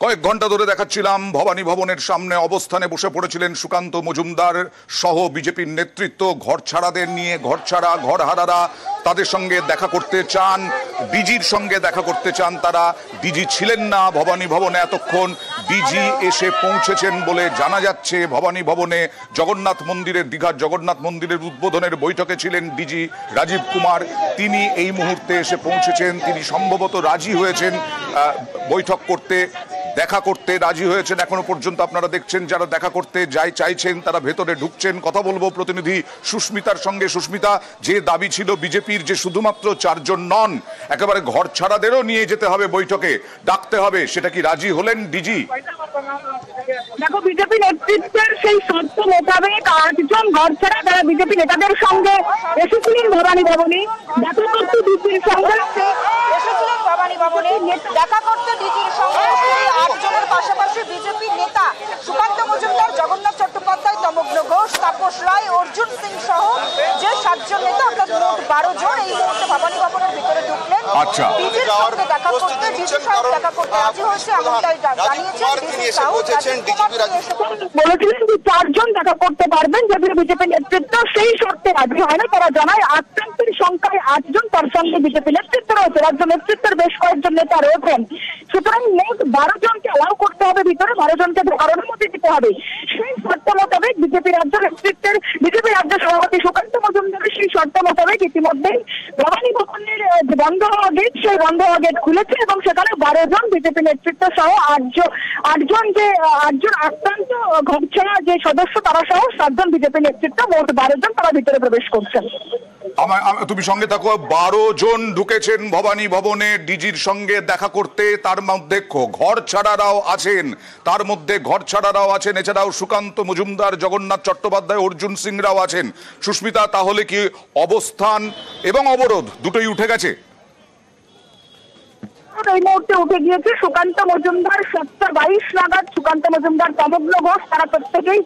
কয়েক ঘন্টা ধরে দেখাচ্ছিলাম ভবানী ভবনের সামনে অবস্থানে বসে পড়েছিলেন সুকান্ত মজুমদার সহ বিজেপির নেতৃত্ব। ঘরছাড়াদের নিয়ে, ঘরছাড়া ঘরহারারা তাদের সঙ্গে দেখা করতে চান, ডিজির সঙ্গে দেখা করতে চান তারা। ডিজি ছিলেন না ভবানী ভবনে এতক্ষণ, ডিজি এসে পৌঁছেছেন বলে জানা যাচ্ছে। ভবানী ভবনে জগন্নাথ মন্দিরের, দীঘার জগন্নাথ মন্দিরের উদ্বোধনের বৈঠকে ছিলেন ডিজি রাজীব কুমার। তিনি এই মুহূর্তে এসে পৌঁছেছেন। তিনি সম্ভবত রাজি হয়েছেন বৈঠক করতে, দেখা করতে রাজি হয়েছেন। এখনো পর্যন্ত আপনারা দেখছেন যারা দেখা করতে চাইছেন তারা ভেতরে ঢুকছেন। কথা বলবো প্রতিনিধি সুস্মিতার সঙ্গে। সুস্মিতা, যে দাবি ছিল বিজেপির যে শুধুমাত্র 4 জন নন, একেবারে ঘর ছাড়াদেরও নিয়ে যেতে হবে বৈঠকে, ডাকতে হবে, সেটা কি রাজি হলেন ডিজি? দেখো, বিজেপি নেতৃত্বের সেই শর্ত মোতাবেক 8 জন ঘরছাড়া যারা বিজেপি নেতাদের সঙ্গে এসেছিলেন ভবানী ভবনে দেখা করতে, ডিজির সঙ্গে এসেছিলেন ভবানী ভবনে দেখা করতে ডিজির সঙ্গে 8 জনের পাশাপাশি বিজেপি নেতা সুকান্ত মজুমদার, জগন্নাথ চট্টোপাধ্যায়, তমগ্ন ঘোষ, তাপস রায়, অর্জুন সিং সহ যে 7 জন নেতা, অর্থাৎ মোট 12 জন এই মুহূর্তে ভবানী ভবনের ভিতরে ঢুকলেন। ডিজির সঙ্গে দেখা করতে, ডিজির সঙ্গে দেখা করতে রাজি হয়েছে এমনটাই জানিয়েছেন ডিজি সাউ। বলেছিলেন যে 4 জন দেখা করতে পারবেন, যদিও বিজেপি নেতৃত্ব সেই শর্তে রাজি হয় না। তারা জানায় আক্রান্তের সংখ্যায় 8 জন, তার সঙ্গে বিজেপি নেতৃত্ব রয়েছে, রাজ্য নেতৃত্বের বেশ কয়েকজন নেতা রয়েছেন। সুতরাং মোট 12 জনকে অ্যালাউ করতে হবে ভিতরে, 12 জনকে ঢোকার অনুমতি দিতে হবে। সেই শর্ত মোতাবেক বিজেপি রাজ্য নেতৃত্বের, বিজেপি রাজ্য সভাপতি সুকান্ত মজুমদারের সেই শর্ত মোতাবেক ইতিমধ্যেই ভবানী ভবনের বন্ধ হওয়া গেট, সেই বন্ধ হওয়া গেট খুলেছে এবং সেখানে 12 জন বিজেপি নেতৃত্ব সহ 8 জন আক্রান্ত ঘরছাড়া যে সদস্য তারা সহ 7 জন বিজেপি নেতৃত্ব, মোট 12 জন তারা ভিতরে প্রবেশ করছেন। তুমি সঙ্গে থাকো। 12 জন ঢুকেছেন ভবানী ভবনে ডিজির সঙ্গে দেখা করতে। তার মধ্যে ঘরছাড়ারাও আছেন, এছাড়াও সুকান্ত মজুমদার, জগন্নাথ চট্টোপাধ্যায়, অর্জুন সিংরাও আছেন। সুস্মিতা, তাহলে কি অবস্থান এবং অবরোধ দুটোই উঠে গেছে? এই মুহূর্তে উঠে গিয়েছে। সুকান্ত মজুমদার 7:22 নাগাদ, সুকান্ত মজুমদার, তমগ্ন ঘোষ, তারা প্রত্যেকেই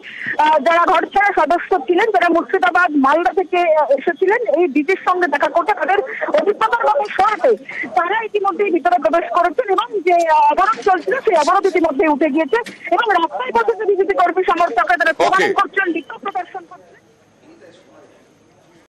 যারা ঘরছাড়া সদস্য ছিলেন, যারা মুর্শিদাবাদ মালদা থেকে এসেছিলেন এই ডিজির সঙ্গে দেখা করতে, তাদের অভিজ্ঞতার মতো শর্তে তারা ইতিমধ্যেই ভিতরে প্রবেশ করেছেন এবং যে অবরোধ চলছিল সেই অবরোধ ইতিমধ্যে উঠে গিয়েছে এবং রাস্তায় পথে বিজেপি কর্মী সমর্থকরা তারা প্রমাণ করছেন, বিক্ষোভ